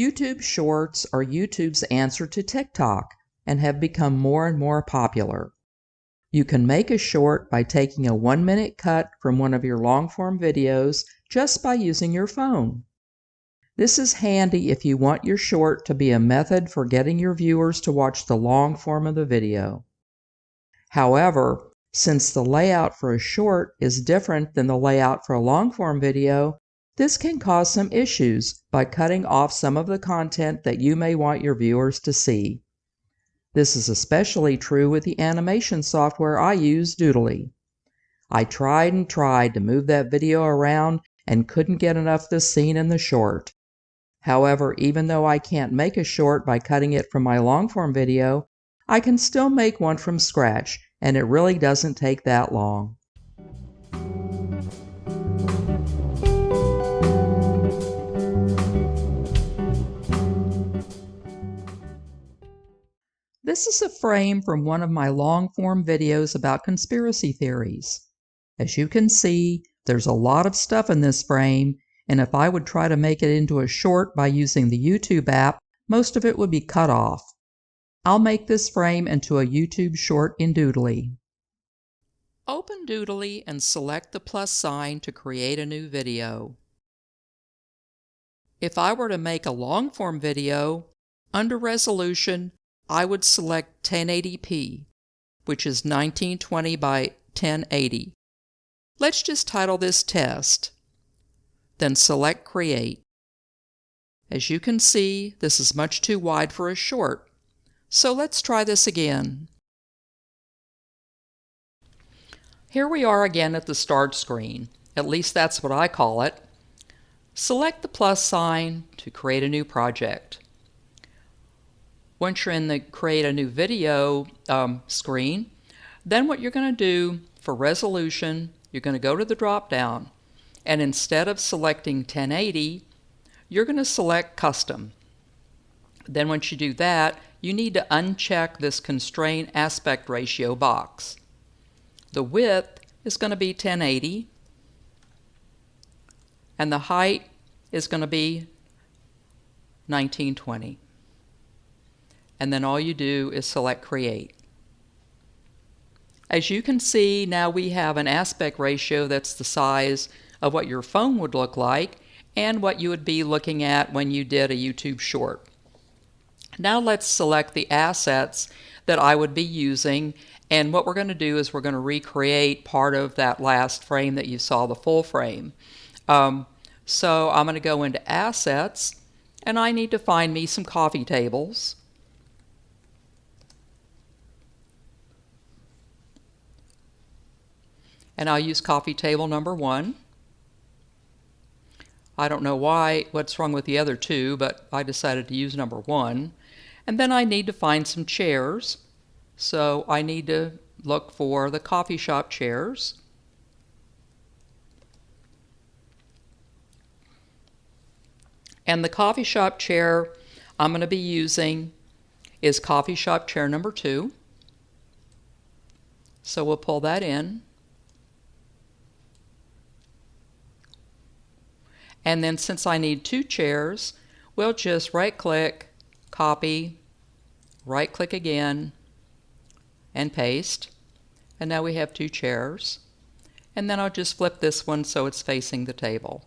YouTube Shorts are YouTube's answer to TikTok and have become more and more popular. You can make a short by taking a 1-minute cut from one of your long-form videos just by using your phone. This is handy if you want your short to be a method for getting your viewers to watch the long form of the video. However, since the layout for a short is different than the layout for a long-form video, this can cause some issues by cutting off some of the content that you may want your viewers to see. This is especially true with the animation software I use, Doodly. I tried and tried to move that video around and couldn't get enough of the scene in the short. However, even though I can't make a short by cutting it from my long-form video, I can still make one from scratch, and it really doesn't take that long. This is a frame from one of my long-form videos about conspiracy theories. As you can see, there's a lot of stuff in this frame, and if I would try to make it into a short by using the YouTube app, most of it would be cut off. I'll make this frame into a YouTube short in Doodly. Open Doodly and select the plus sign to create a new video. If I were to make a long-form video, under Resolution, I would select 1080p, which is 1920 by 1080. Let's just title this Test. Then select Create. As you can see, this is much too wide for a short, so let's try this again. Here we are again at the Start screen, at least that's what I call it. Select the plus sign to create a new project. Once you're in the Create a New Video screen, then what you're going to do for resolution, you're going to go to the drop-down, and instead of selecting 1080, you're going to select Custom. Then once you do that, you need to uncheck this Constrain Aspect Ratio box. The width is going to be 1080, and the height is going to be 1920. And then all you do is select Create. As you can see, now we have an aspect ratio that's the size of what your phone would look like and what you would be looking at when you did a YouTube short. Now let's select the assets that I would be using, and what we're going to do is we're going to recreate part of that last frame that you saw, the full frame. So I'm going to go into Assets, and I need to find me some coffee tables. And I'll use coffee table number 1. I don't know what's wrong with the other two, but I decided to use number 1. And then I need to find some chairs. So I need to look for the coffee shop chairs. And the coffee shop chair I'm going to be using is coffee shop chair number 2. So we'll pull that in. And then since I need 2 chairs, we'll just right-click, copy, right-click again, and paste. And now we have 2 chairs. And then I'll just flip this one so it's facing the table.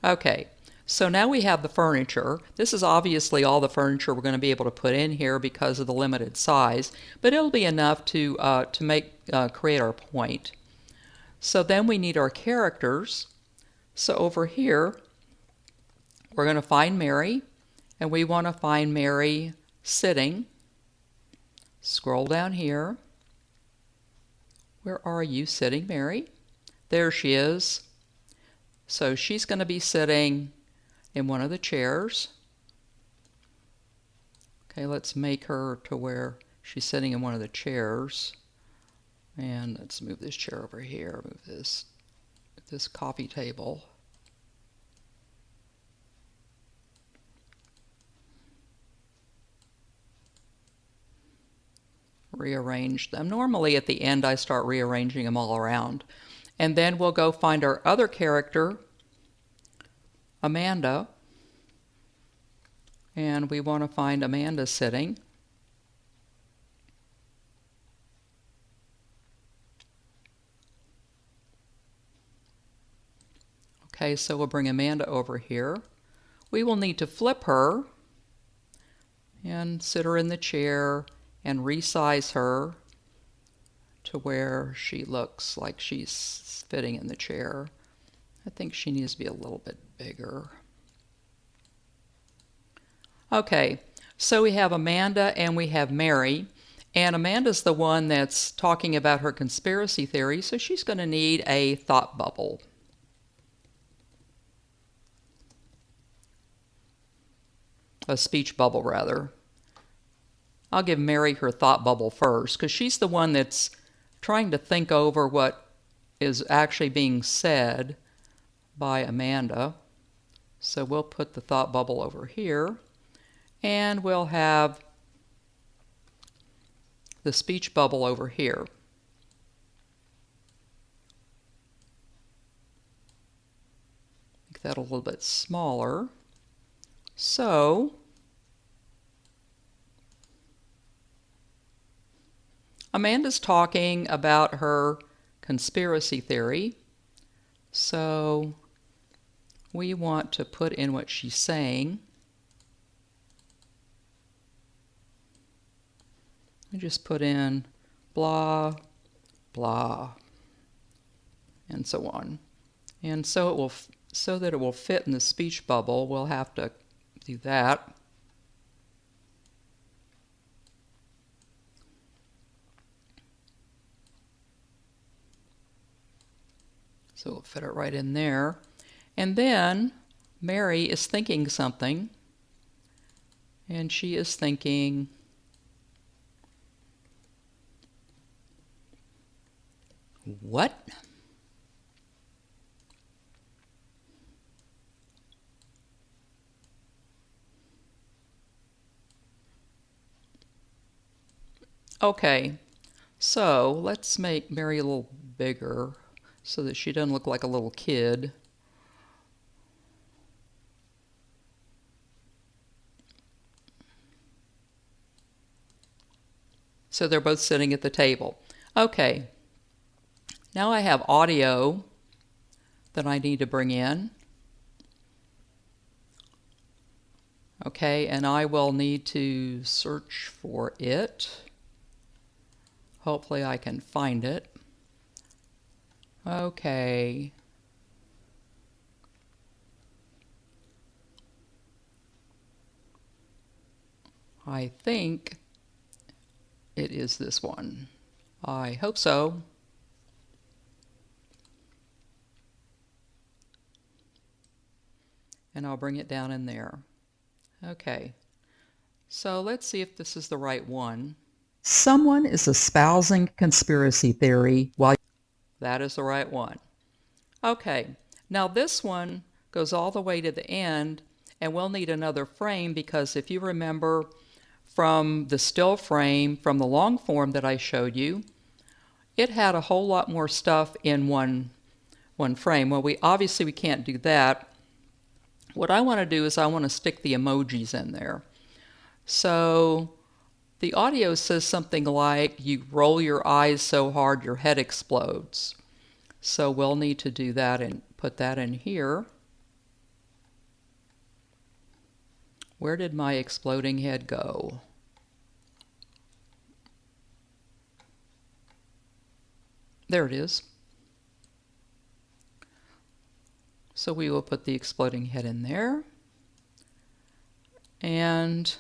Okay, so now we have the furniture. This is obviously all the furniture we're going to be able to put in here because of the limited size, but it'll be enough to create our point. So then we need our characters. So over here, we're going to find Mary, and we want to find Mary sitting. Scroll down here. Where are you sitting, Mary? There she is. So she's going to be sitting in one of the chairs. Okay, let's make her to where she's sitting in one of the chairs. And let's move this chair over here, move this coffee table. Rearrange them. Normally at the end I start rearranging them all around. And then we'll go find our other character. Amanda, and we want to find Amanda sitting. Okay, so we'll bring Amanda over here. We will need to flip her and sit her in the chair and resize her to where she looks like she's fitting in the chair. I think she needs to be a little bit bigger. Okay, so we have Amanda and we have Mary, and Amanda's the one that's talking about her conspiracy theory, so she's going to need a thought bubble. A speech bubble, rather. I'll give Mary her thought bubble first, because she's the one that's trying to think over what is actually being said by Amanda. So we'll put the thought bubble over here, and we'll have the speech bubble over here. Make that a little bit smaller. So Amanda's talking about her conspiracy theory. So we want to put in what she's saying. We just put in blah, blah, and so on. And so it will, so that it will fit in the speech bubble, we'll have to do that. So we'll fit it right in there. And then Mary is thinking something, and she is thinking, what? Okay, so let's make Mary a little bigger so that she doesn't look like a little kid. So they're both sitting at the table. Okay, now I have audio that I need to bring in. Okay, and I will need to search for it. Hopefully I can find it. Okay. I think it is this one. I hope so. And I'll bring it down in there. Okay. So let's see if this is the right one. Someone is espousing conspiracy theory while... That is the right one. Okay, now this one goes all the way to the end, and we'll need another frame because if you remember from the still frame, from the long form that I showed you, it had a whole lot more stuff in one frame. Well, obviously we can't do that. What I want to do is I want to stick the emojis in there. So the audio says something like, you roll your eyes so hard your head explodes. So we'll need to do that and put that in here. Where did my exploding head go? There it is. So we will put the exploding head in there. And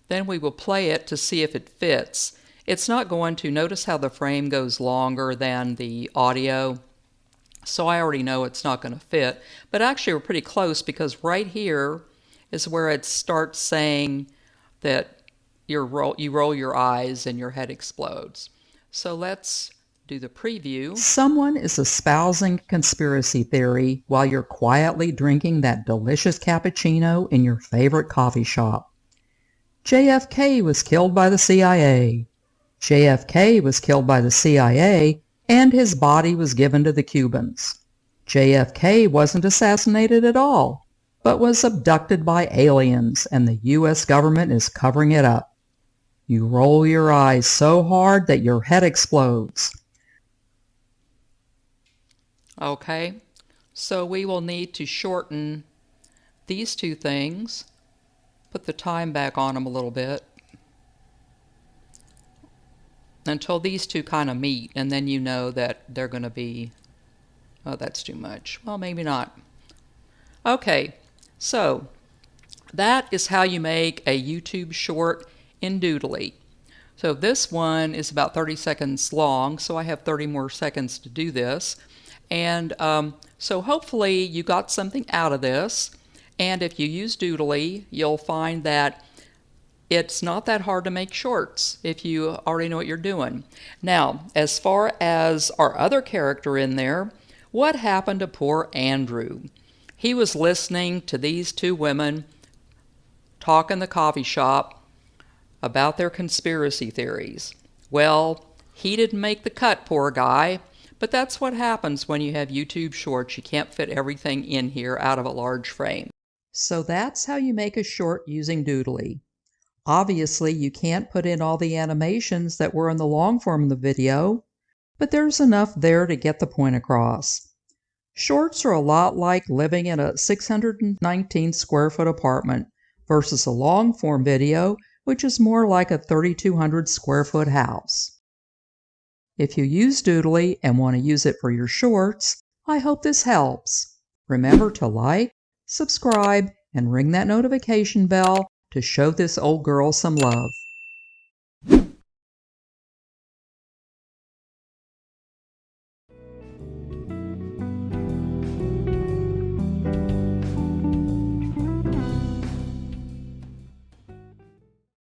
then we will play it to see if it fits. It's not going to. Notice how the frame goes longer than the audio. So I already know it's not going to fit. But actually we're pretty close because right here is where it starts saying that you roll your eyes and your head explodes. So let's do the preview. Someone is espousing conspiracy theory while you're quietly drinking that delicious cappuccino in your favorite coffee shop. JFK was killed by the CIA. JFK was killed by the CIA and his body was given to the Cubans. JFK wasn't assassinated at all, but was abducted by aliens and the U.S. government is covering it up. You roll your eyes so hard that your head explodes. Okay, so we will need to shorten these two things, put the time back on them a little bit, until these two kind of meet, and then you know that they're going to be, oh, that's too much. Well, maybe not. Okay, so that is how you make a YouTube short in Doodly. So this one is about 30 seconds long, so I have 30 more seconds to do this. And so hopefully you got something out of this. And if you use Doodly, you'll find that it's not that hard to make shorts if you already know what you're doing. Now, as far as our other character in there, what happened to poor Andrew? He was listening to these two women talk in the coffee shop about their conspiracy theories. Well, he didn't make the cut, poor guy, but that's what happens when you have YouTube shorts. You can't fit everything in here out of a large frame. So that's how you make a short using Doodly. Obviously, you can't put in all the animations that were in the long form of the video, but there's enough there to get the point across. Shorts are a lot like living in a 619 square foot apartment versus a long form video, which is more like a 3,200 square foot house. If you use Doodly and want to use it for your shorts, I hope this helps. Remember to like, subscribe, and ring that notification bell to show this old girl some love.